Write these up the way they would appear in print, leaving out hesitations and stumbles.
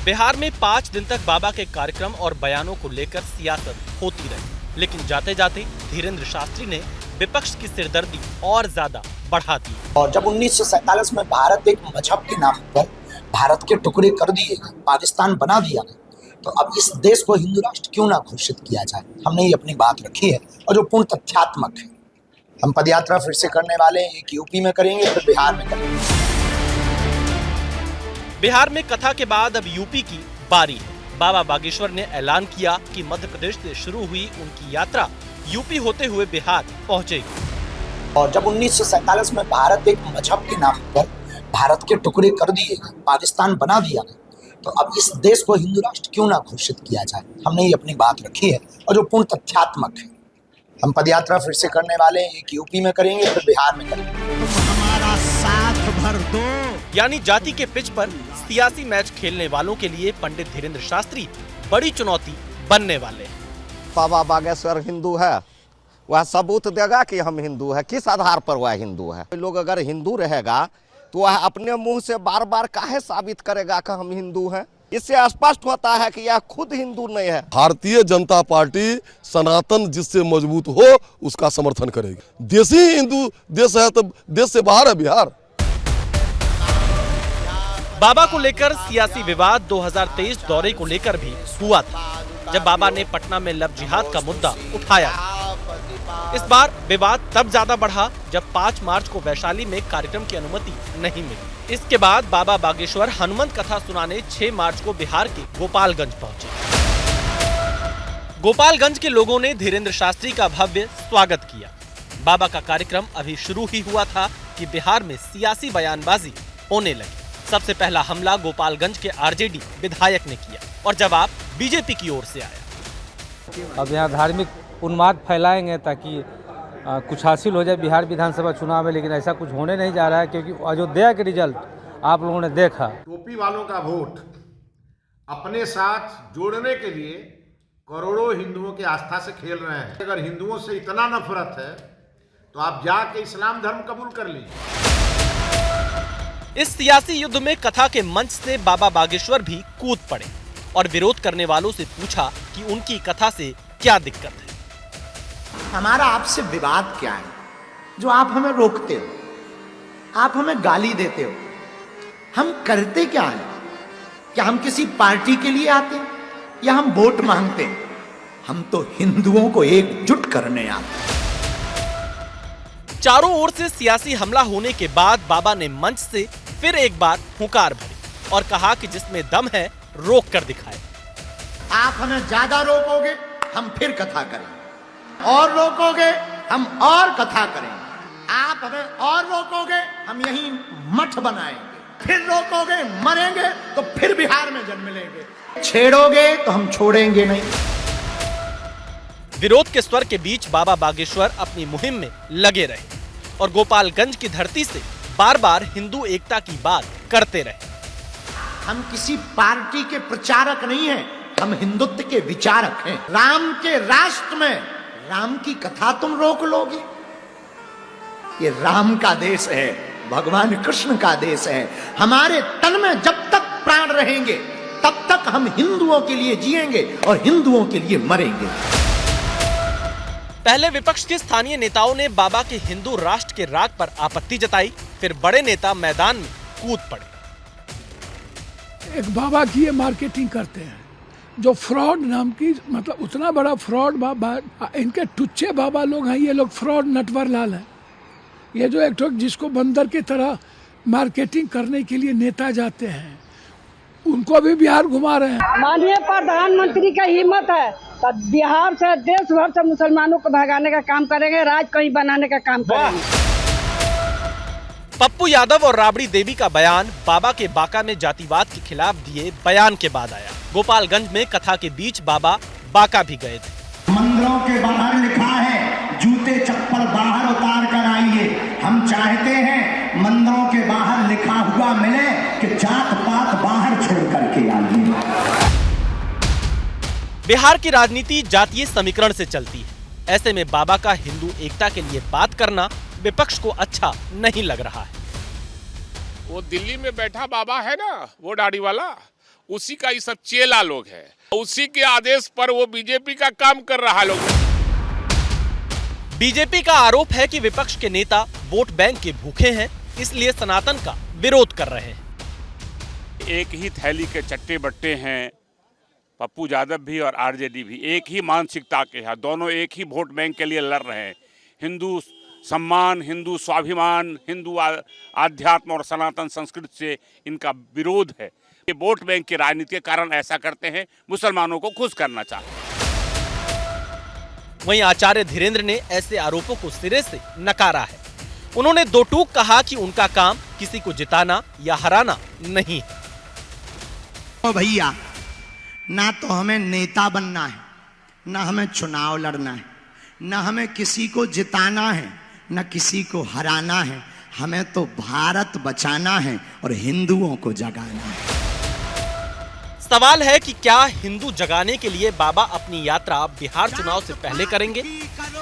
बिहार में 5 दिन तक बाबा के कार्यक्रम और बयानों को लेकर सियासत होती रही, लेकिन जाते जाते धीरेन्द्र शास्त्री ने विपक्ष की सिरदर्दी और ज्यादा बढ़ा दी। और जब 1947 में भारत एक मजहब के नाम पर भारत के टुकड़े कर दिए गए, पाकिस्तान बना दिया गया, तो अब इस देश को हिंदू राष्ट्र क्यों ना घोषित किया जाए। हमने ये अपनी बात रखी है और जो पूर्ण तथ्यात्मक है। हम पदयात्रा फिर से करने वाले हैं, एक यूपी में करेंगे, फिर बिहार में करेंगे। बिहार में कथा के बाद अब यूपी की बारी है। बाबा बागेश्वर ने ऐलान किया कि मध्य प्रदेश से शुरू हुई उनकी यात्रा यूपी होते हुए बिहार पहुंचेगी। और जब 1947 में भारत एक मजहब के नाम पर भारत के टुकड़े कर दिए गए, पाकिस्तान बना दिया गया, तो अब इस देश को हिंदू राष्ट्र क्यों ना घोषित किया जाए। हमने ये अपनी बात रखी है और जो पूर्ण तथ्यात्मक है। हम पदयात्रा फिर से करने वाले हैं, एक यूपी में करेंगे, फिर बिहार में करेंगे। हमारा साथ भर दो। यानी जाति के पिच पर सियासी मैच खेलने वालों के लिए पंडित धीरेन्द्र शास्त्री बड़ी चुनौती बनने वाले हैं। बाबा बागेश्वर हिंदू है, वह सबूत देगा कि हम हिंदू है। किस आधार पर वह हिंदू है? लोग अगर हिंदू रहेगा तो वह अपने मुंह से बार बार काहे साबित करेगा कि हम हिंदू हैं? इससे स्पष्ट होता है कि यह खुद हिंदू नहीं है। भारतीय जनता पार्टी सनातन जिससे मजबूत हो उसका समर्थन करेगी। देश ही हिंदू देश है तो देश से बाहर है बिहार। बाबा को लेकर सियासी विवाद 2023 दौरे को लेकर भी हुआ था, जब बाबा ने पटना में लव जिहाद का मुद्दा उठाया। इस बार विवाद तब ज्यादा बढ़ा जब 5 मार्च को वैशाली में कार्यक्रम की अनुमति नहीं मिली। इसके बाद बाबा बागेश्वर हनुमंत कथा सुनाने 6 मार्च को बिहार के गोपालगंज पहुंचे। गोपालगंज के लोगों ने धीरेन्द्र शास्त्री का भव्य स्वागत किया। बाबा का कार्यक्रम अभी शुरू ही हुआ था कि बिहार में सियासी बयानबाजी होने लगी। सबसे पहला हमला गोपालगंज के आरजेडी विधायक ने किया और जवाब बीजेपी की ओर से आया। अब यहाँ धार्मिक उन्माद फैलाएंगे ताकि कुछ हासिल हो जाए बिहार विधानसभा चुनाव में, लेकिन ऐसा कुछ होने नहीं जा रहा है, क्योंकि अयोध्या के रिजल्ट आप लोगों ने देखा। टोपी वालों का वोट अपने साथ जोड़ने के लिए करोड़ों हिंदुओं की आस्था से खेल रहे हैं। अगर हिंदुओं से इतना नफरत है तो आप जाके इस्लाम धर्म कबूल कर लीजिए। इस सियासी युद्ध में कथा के मंच से बाबा बागेश्वर भी कूद पड़े और विरोध करने वालों से पूछा कि उनकी कथा से क्या दिक्कत है। हमारा आपसे विवाद क्या है जो आप हमें रोकते हो, आप हमें गाली देते हो? हम करते क्या है? क्या हम किसी पार्टी के लिए आते हैं या हम वोट मांगते हैं? हम तो हिंदुओं को एकजुट करने आते हैं। चारों ओर से सियासी हमला होने के बाद बाबा ने मंच से फिर एक बार हुंकार भरी और कहा कि जिसमें दम है रोक कर दिखाए। आप हमें ज्यादा रोकोगे हम फिर कथा करेंगे, और रोकोगे हम और कथा करेंगे। आप हमें और रोकोगे हम यहीं मठ बनाएंगे, फिर रोकोगे मरेंगे तो फिर बिहार में जन्म लेंगे। छेड़ोगे तो हम छोड़ेंगे नहीं। विरोध के स्वर के बीच बाबा बागेश्वर अपनी मुहिम में लगे रहे और गोपालगंज की धरती से बार बार हिंदू एकता की बात करते रहे। हम किसी पार्टी के प्रचारक नहीं हैं, हम हिंदुत्व के विचारक हैं। राम के राष्ट्र में राम की कथा तुम रोक लोगे? ये राम का देश है, भगवान कृष्ण का देश है। हमारे तन में जब तक प्राण रहेंगे तब तक हम हिंदुओं के लिए जिएंगे और हिंदुओं के लिए मरेंगे। पहले विपक्ष के स्थानीय नेताओं ने बाबा के हिंदू राष्ट्र के राग पर आपत्ति जताई, फिर बड़े नेता मैदान में कूद पड़े। एक बाबा की ये मार्केटिंग करते हैं जो फ्रॉड नाम की, मतलब उतना बड़ा फ्रॉड बाबा, इनके टुच्चे बाबा लोग हैं ये लोग। फ्रॉड नटवर लाल है ये, जो एक ठोक जिसको बंदर की तरह मार्केटिंग करने के लिए नेता जाते हैं, उनको भी बिहार घुमा रहे हैं। माननीय प्रधानमंत्री का हिम्मत है तो बिहार से देश भर से मुसलमानों को भगाने का काम करेंगे, राज कहीं बनाने का काम करेंगे। पप्पू यादव और राबड़ी देवी का बयान बाबा के बांका में जातिवाद के खिलाफ दिए बयान के बाद आया। गोपालगंज में कथा के बीच बाबा बांका भी गए थे। मंदिरों के बाहर लिखा है जूते चप्पल बाहर उतार कर आइए। हम चाहते हैं मंदिरों के बाहर लिखा हुआ मिले कि जात पात बाहर छोड़ करके आइए। बिहार की राजनीति जातीय समीकरण से चलती है। ऐसे में बाबा का हिंदू एकता के लिए बात करना विपक्ष को अच्छा नहीं लग रहा है। वो दिल्ली में बैठा बाबा है ना, वो दाढ़ी वाला, उसी का ये सब चेला लोग है, उसी के आदेश पर वो बीजेपी का काम कर रहा लोग। बीजेपी का आरोप है कि विपक्ष के नेता वोट बैंक के भूखे हैं, इसलिए सनातन का विरोध कर रहे हैं। एक ही थैली के चट्टे बट्टे हैं, पप्पू यादव भी और आरजेडी भी एक ही मानसिकता के हैं, दोनों एक ही वोट बैंक के लिए लड़ रहे हैं। हिंदू सम्मान, हिंदू स्वाभिमान, हिंदू आध्यात्म और सनातन संस्कृति से इनका विरोध है। ये वोट बैंक की राजनीति के कारण ऐसा करते हैं, मुसलमानों को खुश करना चाहते हैं। वहीं आचार्य धीरेन्द्र ने ऐसे आरोपों को सिरे से नकारा है। उन्होंने दो टूक कहा कि उनका काम किसी को जिताना या हराना नहीं है। तो भैया, ना तो हमें नेता बनना है, ना हमें चुनाव लड़ना है, ना हमें किसी को जिताना है, ना किसी को हराना है। हमें तो भारत बचाना है और हिंदुओं को जगाना है। सवाल है कि क्या हिंदू जगाने के लिए बाबा अपनी यात्रा बिहार चुनाव से पहले करेंगे?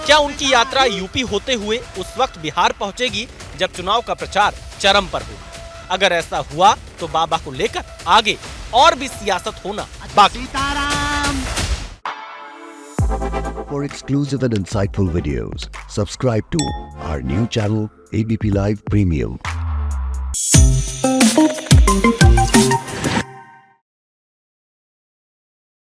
क्या उनकी यात्रा यूपी होते हुए उस वक्त बिहार पहुंचेगी जब चुनाव का प्रचार चरम पर होगा? अगर ऐसा हुआ तो बाबा को लेकर आगे और भी सियासत होना बाकी। For exclusive and insightful videos, subscribe to our new channel ABP Live Premium.